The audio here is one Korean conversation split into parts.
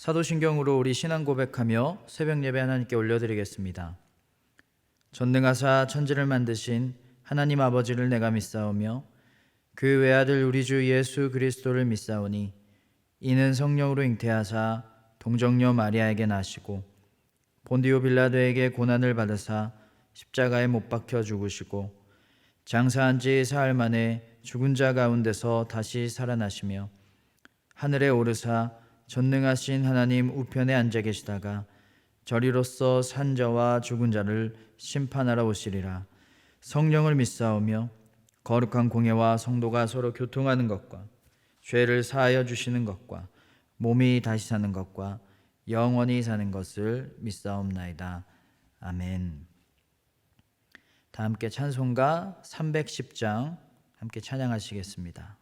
사도신경으로 우리 신앙 고백하며 새벽 예배 하나님께 올려드리겠습니다. 전능하사 천지를 만드신 하나님 아버지를 내가 믿사오며 그 외아들 우리 주 예수 그리스도를 믿사오니 이는 성령으로 잉태하사 동정녀 마리아에게 나시고 본디오 빌라도에게 고난을 받으사 십자가에 못 박혀 죽으시고 장사한 지 사흘 만에 죽은 자 가운데서 다시 살아나시며 하늘에 오르사 전능하신 하나님 우편에 앉아 계시다가 저리로서 산 자와 죽은 자를 심판하러 오시리라. 성령을 믿사오며 거룩한 공예와 성도가 서로 교통하는 것과 죄를 사하여 주시는 것과 몸이 다시 사는 것과 영원히 사는 것을 믿사옵나이다. 아멘. 다 함께 찬송가 310장 함께 찬양하시겠습니다.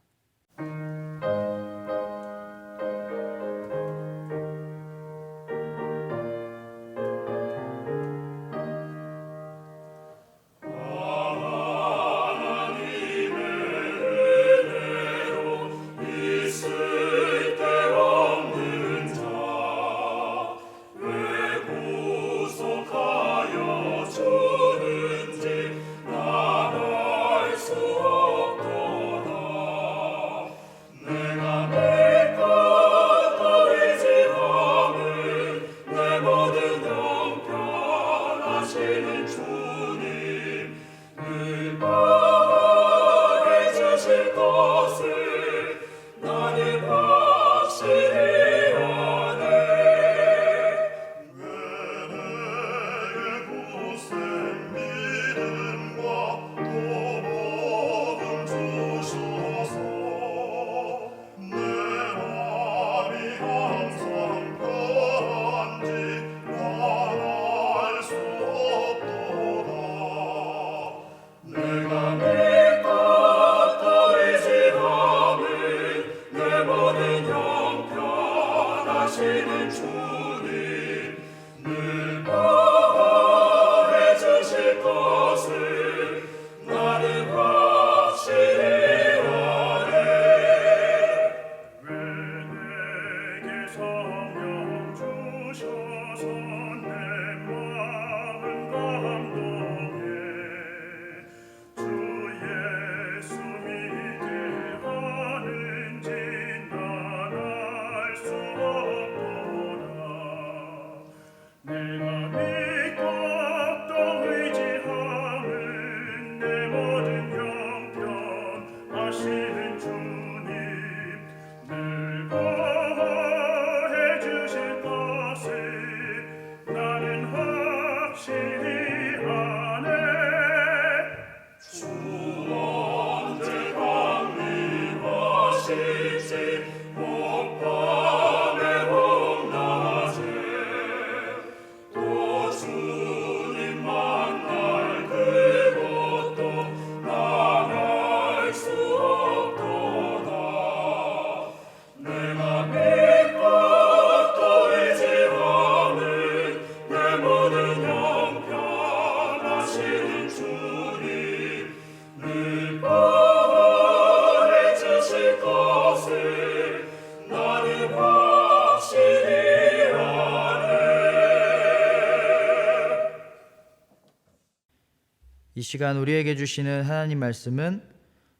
이 시간 우리에게 주시는 하나님 말씀은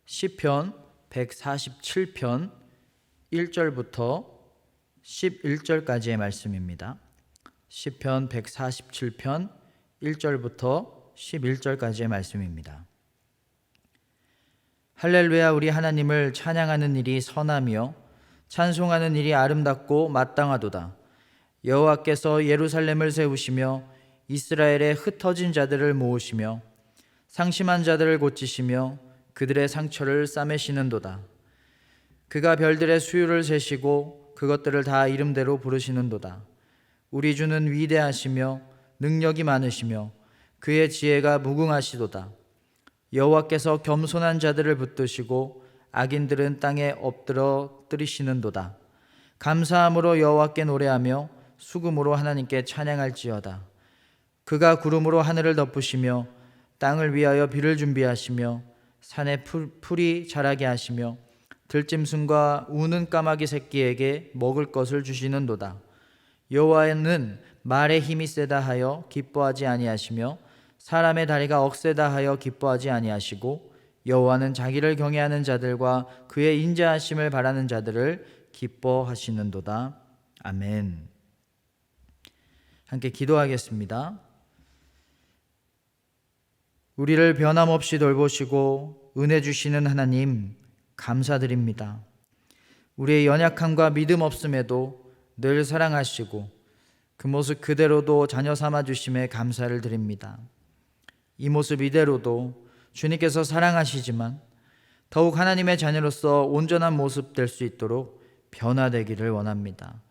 시편 147편 1절부터 11절까지의 말씀입니다. 시편 147편 1절부터 11절까지의 말씀입니다. 할렐루야. 우리 하나님을 찬양하는 일이 선하며 찬송하는 일이 아름답고 마땅하도다. 여호와께서 예루살렘을 세우시며 이스라엘의 흩어진 자들을 모으시며 상심한 자들을 고치시며 그들의 상처를 싸매시는도다. 그가 별들의 수유를 세시고 그것들을 다 이름대로 부르시는도다. 우리 주는 위대하시며 능력이 많으시며 그의 지혜가 무궁하시도다. 여호와께서 겸손한 자들을 붙드시고 악인들은 땅에 엎드러 뜨리시는도다. 감사함으로 여호와께 노래하며 수금으로 하나님께 찬양할지어다. 그가 구름으로 하늘을 덮으시며 땅을 위하여 비를 준비하시며 산에 풀이 자라게 하시며 들짐승과 우는 까마귀 새끼에게 먹을 것을 주시는도다. 여호와는 말의 힘이 세다 하여 기뻐하지 아니하시며 사람의 다리가 억세다 하여 기뻐하지 아니하시고 여호와는 자기를 경외하는 자들과 그의 인자하심을 바라는 자들을 기뻐하시는도다. 아멘. 함께 기도하겠습니다. 우리를 변함없이 돌보시고 은혜 주시는 하나님 감사드립니다. 우리의 연약함과 믿음 없음에도 늘 사랑하시고 그 모습 그대로도 자녀 삼아 주심에 감사를 드립니다. 이 모습 이대로도 주님께서 사랑하시지만 더욱 하나님의 자녀로서 온전한 모습 될 수 있도록 변화되기를 원합니다.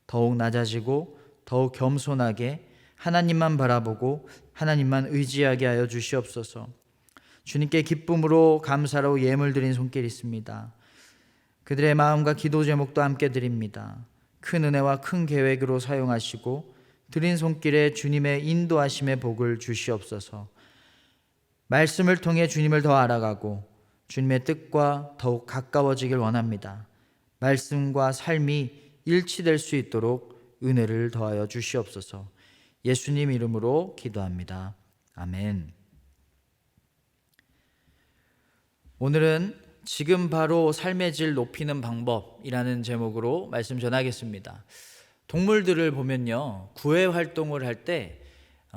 더욱 낮아지고 더욱 겸손하게 하나님만 바라보고 하나님만 의지하게 하여 주시옵소서. 주님께 기쁨으로 감사로 예물 드린 손길이 있습니다. 그들의 마음과 기도 제목도 함께 드립니다. 큰 은혜와 큰 계획으로 사용하시고 드린 손길에 주님의 인도하심의 복을 주시옵소서. 말씀을 통해 주님을 더 알아가고 주님의 뜻과 더욱 가까워지길 원합니다. 말씀과 삶이 일치될 수 있도록 은혜를 더하여 주시옵소서. 예수님 이름으로 기도합니다. 아멘. 오늘은 지금 바로 삶의 질 높이는 방법이라는 제목으로 말씀 전하겠습니다. 동물들을 보면요, 구애 활동을 할 때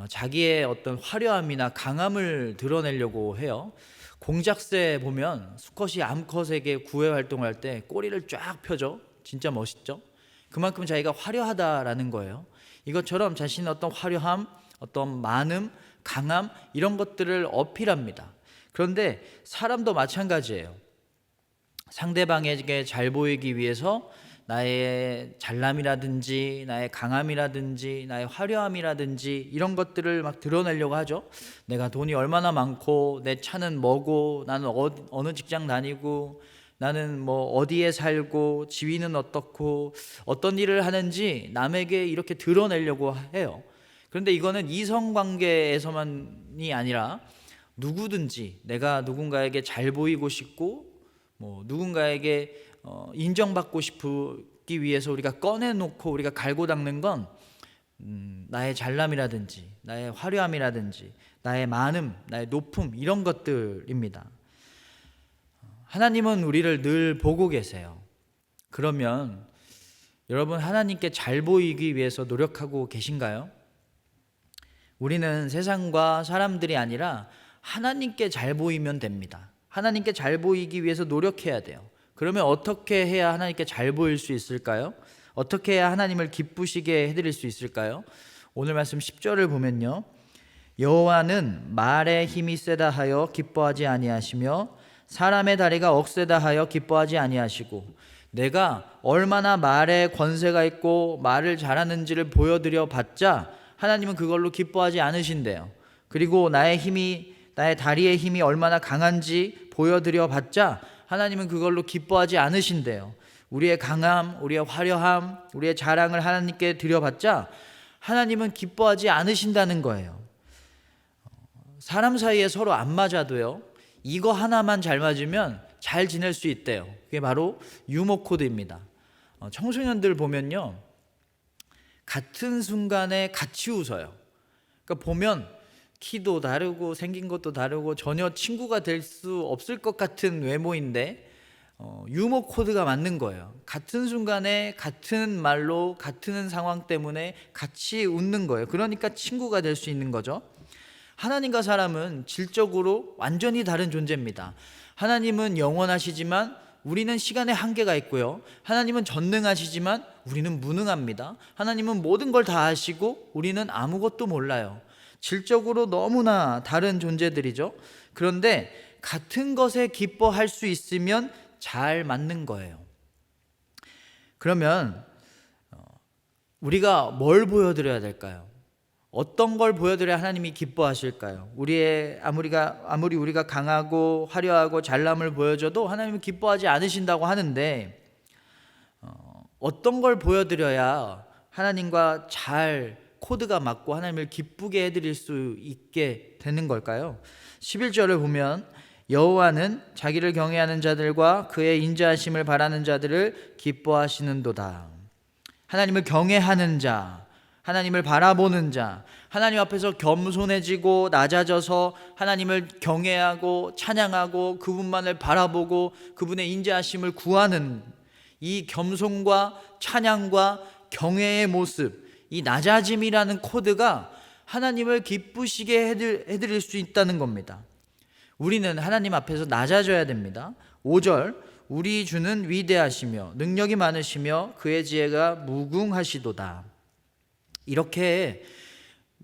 자기의 어떤 화려함이나 강함을 드러내려고 해요. 공작새 보면 수컷이 암컷에게 구애 활동을 할 때 꼬리를 쫙 펴죠. 진짜 멋있죠? 그만큼 자기가 화려하다라는 거예요. 이것처럼 자신의 어떤 화려함, 어떤 많음, 강함 이런 것들을 어필합니다. 그런데 사람도 마찬가지예요. 상대방에게 잘 보이기 위해서 나의 잘남이라든지 나의 강함이라든지 나의 화려함이라든지 이런 것들을 막 드러내려고 하죠. 내가 돈이 얼마나 많고 내 차는 뭐고 나는 어느 직장 다니고 나는 뭐 어디에 살고 지위는 어떻고 어떤 일을 하는지 남에게 이렇게 드러내려고 해요. 그런데 이거는 이성관계에서만이 아니라 누구든지 내가 누군가에게 잘 보이고 싶고 누군가에게 인정받고 싶기 위해서 우리가 꺼내놓고 우리가 갈고 닦는 건 나의 잘남이라든지 나의 화려함이라든지 나의 많음, 나의 높음 이런 것들입니다. 하나님은 우리를 늘 보고 계세요. 그러면 여러분 하나님께 잘 보이기 위해서 노력하고 계신가요? 우리는 세상과 사람들이 아니라 하나님께 잘 보이면 됩니다. 하나님께 잘 보이기 위해서 노력해야 돼요. 그러면 어떻게 해야 하나님께 잘 보일 수 있을까요? 어떻게 해야 하나님을 기쁘시게 해드릴 수 있을까요? 오늘 말씀 10절을 보면요, 여호와는 말의 힘이 세다 하여 기뻐하지 아니하시며 사람의 다리가 억세다 하여 기뻐하지 아니하시고, 내가 얼마나 말에 권세가 있고 말을 잘하는지를 보여드려 봤자 하나님은 그걸로 기뻐하지 않으신대요. 그리고 나의 다리의 힘이 얼마나 강한지 보여드려 봤자 하나님은 그걸로 기뻐하지 않으신대요. 우리의 강함, 우리의 화려함, 우리의 자랑을 하나님께 드려봤자 하나님은 기뻐하지 않으신다는 거예요. 사람 사이에 서로 안 맞아도요, 이거 하나만 잘 맞으면 잘 지낼 수 있대요. 그게 바로 유머 코드입니다. 청소년들 보면요, 같은 순간에 같이 웃어요. 그러니까 보면 키도 다르고 생긴 것도 다르고 전혀 친구가 될 수 없을 것 같은 외모인데 유머 코드가 맞는 거예요. 같은 순간에 같은 말로 같은 상황 때문에 같이 웃는 거예요. 그러니까 친구가 될 수 있는 거죠. 하나님과 사람은 질적으로 완전히 다른 존재입니다. 하나님은 영원하시지만 우리는 시간의 한계가 있고요. 하나님은 전능하시지만 우리는 무능합니다. 하나님은 모든 걸 다 아시고 우리는 아무것도 몰라요. 질적으로 너무나 다른 존재들이죠. 그런데 같은 것에 기뻐할 수 있으면 잘 맞는 거예요. 그러면 우리가 뭘 보여드려야 될까요? 어떤 걸 보여드려야 하나님이 기뻐하실까요? 아무리 우리가 강하고 화려하고 잘남을 보여줘도 하나님은 기뻐하지 않으신다고 하는데 어떤 걸 보여드려야 하나님과 잘 코드가 맞고 하나님을 기쁘게 해드릴 수 있게 되는 걸까요? 11절을 보면 여호와는 자기를 경외하는 자들과 그의 인자하심을 바라는 자들을 기뻐하시는도다. 하나님을 경외하는 자, 하나님을 바라보는 자, 하나님 앞에서 겸손해지고 낮아져서 하나님을 경외하고 찬양하고 그분만을 바라보고 그분의 인자하심을 구하는 이 겸손과 찬양과 경외의 모습, 이 낮아짐이라는 코드가 하나님을 기쁘시게 해드릴 수 있다는 겁니다. 우리는 하나님 앞에서 낮아져야 됩니다. 5절, 우리 주는 위대하시며 능력이 많으시며 그의 지혜가 무궁하시도다. 이렇게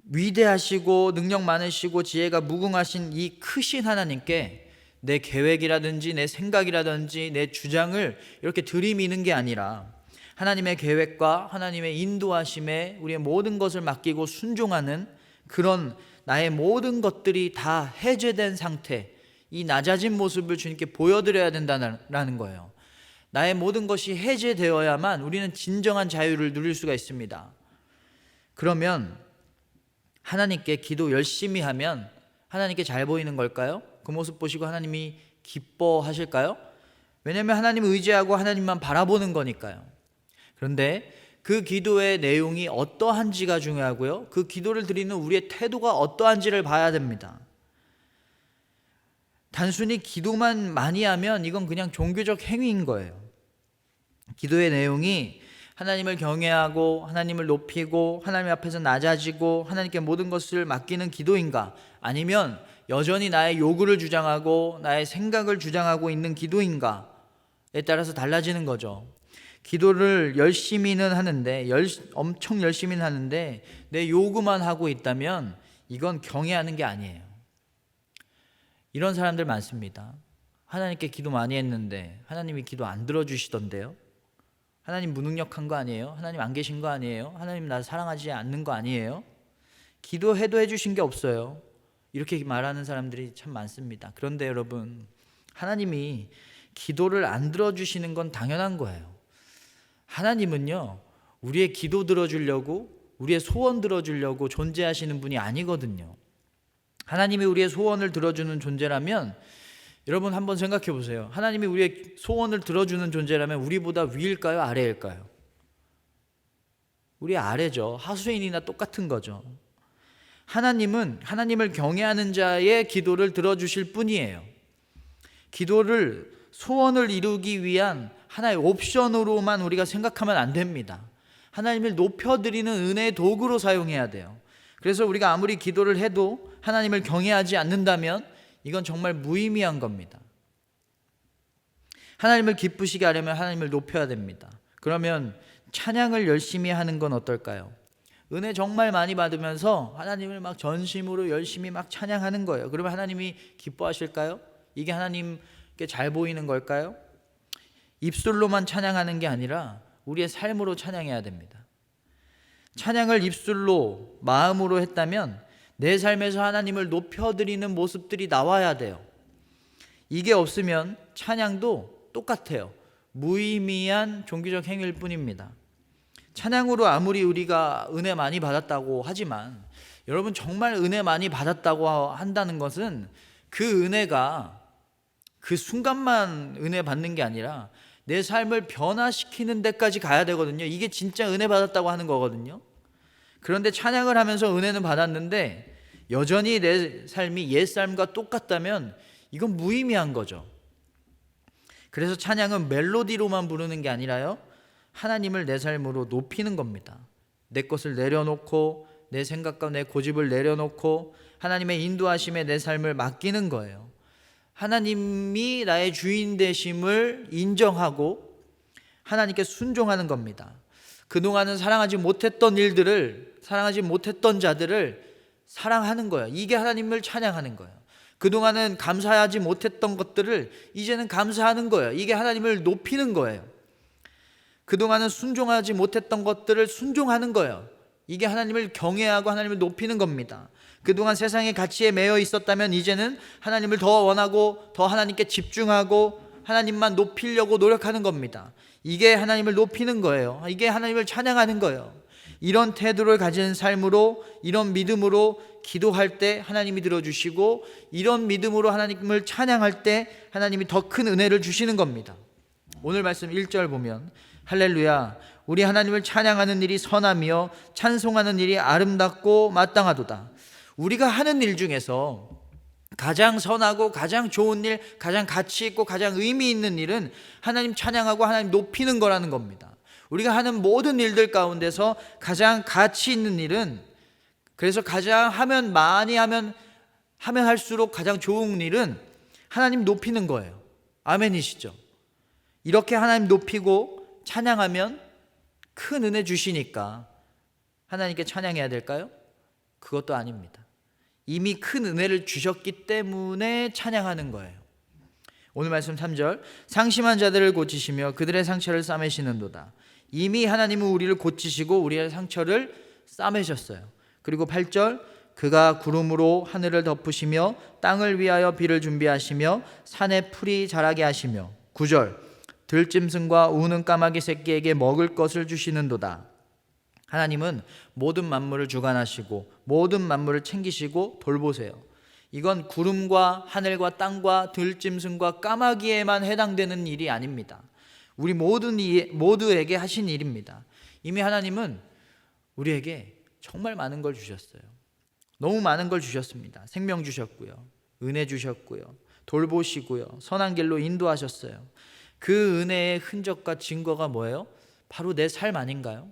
위대하시고 능력 많으시고 지혜가 무궁하신 이 크신 하나님께 내 계획이라든지 내 생각이라든지 내 주장을 이렇게 들이미는 게 아니라 하나님의 계획과 하나님의 인도하심에 우리의 모든 것을 맡기고 순종하는 그런 나의 모든 것들이 다 해제된 상태, 이 낮아진 모습을 주님께 보여드려야 된다는 거예요. 나의 모든 것이 해제되어야만 우리는 진정한 자유를 누릴 수가 있습니다. 그러면 하나님께 기도 열심히 하면 하나님께 잘 보이는 걸까요? 그 모습 보시고 하나님이 기뻐하실까요? 왜냐하면 하나님을 의지하고 하나님만 바라보는 거니까요. 그런데 그 기도의 내용이 어떠한지가 중요하고요. 그 기도를 드리는 우리의 태도가 어떠한지를 봐야 됩니다. 단순히 기도만 많이 하면 이건 그냥 종교적 행위인 거예요. 기도의 내용이 하나님을 경외하고 하나님을 높이고 하나님 앞에서 낮아지고 하나님께 모든 것을 맡기는 기도인가? 아니면 여전히 나의 요구를 주장하고 나의 생각을 주장하고 있는 기도인가에 따라서 달라지는 거죠. 기도를 열심히는 하는데 엄청 열심히는 하는데 내 요구만 하고 있다면 이건 경외하는 게 아니에요. 이런 사람들 많습니다. 하나님께 기도 많이 했는데 하나님이 기도 안 들어주시던데요. 하나님 무능력한 거 아니에요? 하나님 안 계신 거 아니에요? 하나님 나 사랑하지 않는 거 아니에요? 기도해도 해주신 게 없어요. 이렇게 말하는 사람들이 참 많습니다. 그런데 여러분, 하나님이 기도를 안 들어주시는 건 당연한 거예요. 하나님은요, 우리의 기도 들어주려고, 우리의 소원 들어주려고 존재하시는 분이 아니거든요. 하나님이 우리의 소원을 들어주는 존재라면, 여러분 한번 생각해 보세요. 하나님이 우리의 소원을 들어주는 존재라면 우리보다 위일까요? 아래일까요? 우리 아래죠. 하수인이나 똑같은 거죠. 하나님은 하나님을 경외하는 자의 기도를 들어주실 뿐이에요. 기도를 소원을 이루기 위한 하나의 옵션으로만 우리가 생각하면 안 됩니다. 하나님을 높여드리는 은혜의 도구로 사용해야 돼요. 그래서 우리가 아무리 기도를 해도 하나님을 경외하지 않는다면 이건 정말 무의미한 겁니다. 하나님을 기쁘시게 하려면 하나님을 높여야 됩니다. 그러면 찬양을 열심히 하는 건 어떨까요? 은혜 정말 많이 받으면서 하나님을 막 전심으로 열심히 막 찬양하는 거예요. 그러면 하나님이 기뻐하실까요? 이게 하나님께 잘 보이는 걸까요? 입술로만 찬양하는 게 아니라 우리의 삶으로 찬양해야 됩니다. 찬양을 입술로 마음으로 했다면 내 삶에서 하나님을 높여드리는 모습들이 나와야 돼요. 이게 없으면 찬양도 똑같아요. 무의미한 종교적 행위일 뿐입니다. 찬양으로 아무리 우리가 은혜 많이 받았다고 하지만 여러분 정말 은혜 많이 받았다고 한다는 것은 그 은혜가 그 순간만 은혜 받는 게 아니라 내 삶을 변화시키는 데까지 가야 되거든요. 이게 진짜 은혜 받았다고 하는 거거든요. 그런데 찬양을 하면서 은혜는 받았는데 여전히 내 삶이 옛 삶과 똑같다면 이건 무의미한 거죠. 그래서 찬양은 멜로디로만 부르는 게 아니라요, 하나님을 내 삶으로 높이는 겁니다. 내 것을 내려놓고 내 생각과 내 고집을 내려놓고 하나님의 인도하심에 내 삶을 맡기는 거예요. 하나님이 나의 주인 되심을 인정하고 하나님께 순종하는 겁니다. 그동안은 사랑하지 못했던 일들을, 사랑하지 못했던 자들을 사랑하는 거예요. 이게 하나님을 찬양하는 거예요. 그동안은 감사하지 못했던 것들을 이제는 감사하는 거예요. 이게 하나님을 높이는 거예요. 그동안은 순종하지 못했던 것들을 순종하는 거예요. 이게 하나님을 경외하고 하나님을 높이는 겁니다. 그동안 세상의 가치에 매여 있었다면 이제는 하나님을 더 원하고 더 하나님께 집중하고 하나님만 높이려고 노력하는 겁니다. 이게 하나님을 높이는 거예요. 이게 하나님을 찬양하는 거예요. 이런 태도를 가진 삶으로, 이런 믿음으로 기도할 때 하나님이 들어주시고, 이런 믿음으로 하나님을 찬양할 때 하나님이 더 큰 은혜를 주시는 겁니다. 오늘 말씀 1절 보면 할렐루야, 우리 하나님을 찬양하는 일이 선하며 찬송하는 일이 아름답고 마땅하도다. 우리가 하는 일 중에서 가장 선하고 가장 좋은 일, 가장 가치 있고 가장 의미 있는 일은 하나님 찬양하고 하나님 높이는 거라는 겁니다. 우리가 하는 모든 일들 가운데서 가장 가치 있는 일은, 그래서 가장 많이 하면 할수록 가장 좋은 일은 하나님 높이는 거예요. 아멘이시죠? 이렇게 하나님 높이고 찬양하면 큰 은혜 주시니까 하나님께 찬양해야 될까요? 그것도 아닙니다. 이미 큰 은혜를 주셨기 때문에 찬양하는 거예요. 오늘 말씀 3절, 상심한 자들을 고치시며 그들의 상처를 싸매시는도다. 이미 하나님은 우리를 고치시고 우리의 상처를 싸매셨어요. 그리고 8절, 그가 구름으로 하늘을 덮으시며 땅을 위하여 비를 준비하시며 산에 풀이 자라게 하시며 9절, 들짐승과 우는 까마귀 새끼에게 먹을 것을 주시는도다. 하나님은 모든 만물을 주관하시고 모든 만물을 챙기시고 돌보세요. 이건 구름과 하늘과 땅과 들짐승과 까마귀에만 해당되는 일이 아닙니다. 우리 모두에게 하신 일입니다. 이미 하나님은 우리에게 정말 많은 걸 주셨어요. 너무 많은 걸 주셨습니다. 생명 주셨고요, 은혜 주셨고요, 돌보시고요, 선한 길로 인도하셨어요. 그 은혜의 흔적과 증거가 뭐예요? 바로 내 삶 아닌가요?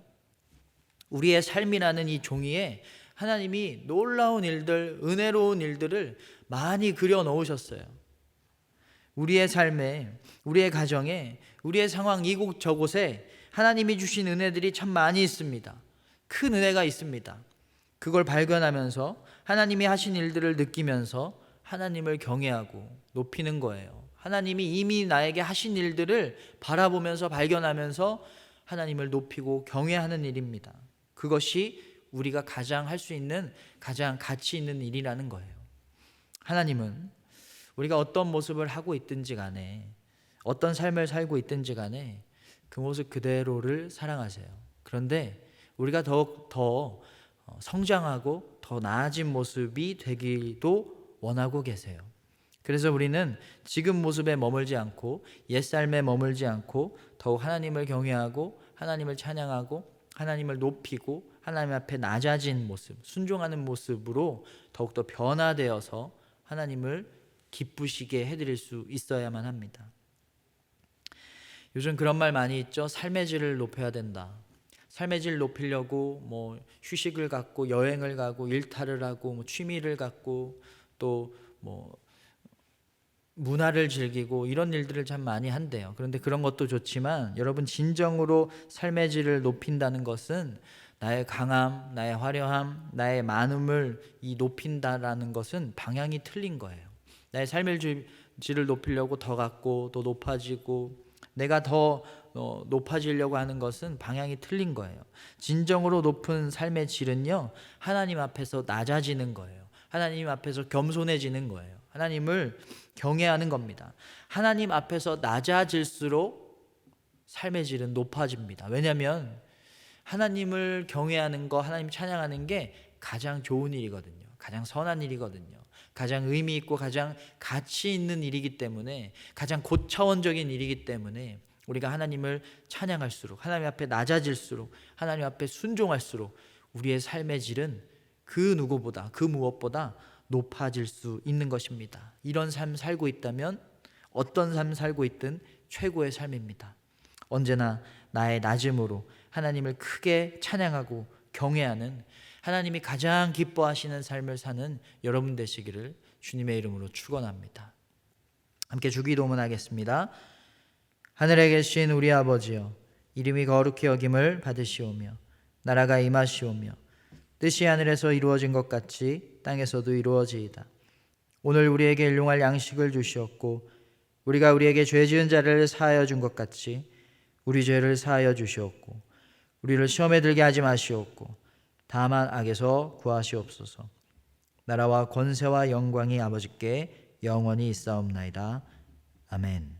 우리의 삶이라는 이 종이에 하나님이 놀라운 일들, 은혜로운 일들을 많이 그려 놓으셨어요. 우리의 삶에, 우리의 가정에, 우리의 상황 이곳저곳에 하나님이 주신 은혜들이 참 많이 있습니다. 큰 은혜가 있습니다. 그걸 발견하면서 하나님이 하신 일들을 느끼면서 하나님을 경외하고 높이는 거예요. 하나님이 이미 나에게 하신 일들을 바라보면서 발견하면서 하나님을 높이고 경외하는 일입니다. 그것이 우리가 가장 할 수 있는 가장 가치 있는 일이라는 거예요. 하나님은 우리가 어떤 모습을 하고 있든지 간에, 어떤 삶을 살고 있든지 간에 그 모습 그대로를 사랑하세요. 그런데 우리가 더욱 더 성장하고 더 나아진 모습이 되기도 원하고 계세요. 그래서 우리는 지금 모습에 머물지 않고 옛삶에 머물지 않고 더욱 하나님을 경외하고 하나님을 찬양하고 하나님을 높이고 하나님 앞에 낮아진 모습, 순종하는 모습으로 더욱더 변화되어서 하나님을 기쁘시게 해드릴 수 있어야만 합니다. 요즘 그런 말 많이 있죠. 삶의 질을 높여야 된다. 삶의 질 높이려고 휴식을 갖고 여행을 가고 일탈을 하고 취미를 갖고 또 문화를 즐기고 이런 일들을 참 많이 한대요. 그런데 그런 것도 좋지만 여러분, 진정으로 삶의 질을 높인다는 것은 나의 강함, 나의 화려함, 나의 많음을 높인다라는 것은 방향이 틀린 거예요. 나의 삶의 질을 높이려고 더 갖고 또 높아지고 내가 더 높아지려고 하는 것은 방향이 틀린 거예요. 진정으로 높은 삶의 질은요, 하나님 앞에서 낮아지는 거예요. 하나님 앞에서 겸손해지는 거예요. 하나님을 경외하는 겁니다. 하나님 앞에서 낮아질수록 삶의 질은 높아집니다. 왜냐하면 하나님을 경외하는 거, 하나님 찬양하는 게 가장 좋은 일이거든요. 가장 선한 일이거든요. 가장 의미 있고 가장 가치 있는 일이기 때문에, 가장 고차원적인 일이기 때문에 우리가 하나님을 찬양할수록, 하나님 앞에 낮아질수록, 하나님 앞에 순종할수록 우리의 삶의 질은 그 누구보다, 그 무엇보다 높아질 수 있는 것입니다. 이런 삶 살고 있다면 어떤 삶 살고 있든 최고의 삶입니다. 언제나 나의 낮음으로 하나님을 크게 찬양하고 경외하는, 하나님이 가장 기뻐하시는 삶을 사는 여러분 되시기를 주님의 이름으로 축원합니다. 함께 주기도문 하겠습니다. 하늘에 계신 우리 아버지여, 이름이 거룩히 여김을 받으시오며 나라가 임하시오며 뜻이 하늘에서 이루어진 것 같이 땅에서도 이루어지이다. 오늘 우리에게 일용할 양식을 주시옵고 우리가 우리에게 죄 지은 자를 사하여 준 것 같이 우리 죄를 사하여 주시옵고 우리를 시험에 들게 하지 마시옵고 다만 악에서 구하시옵소서. 나라와 권세와 영광이 아버지께 영원히 있사옵나이다. 아멘.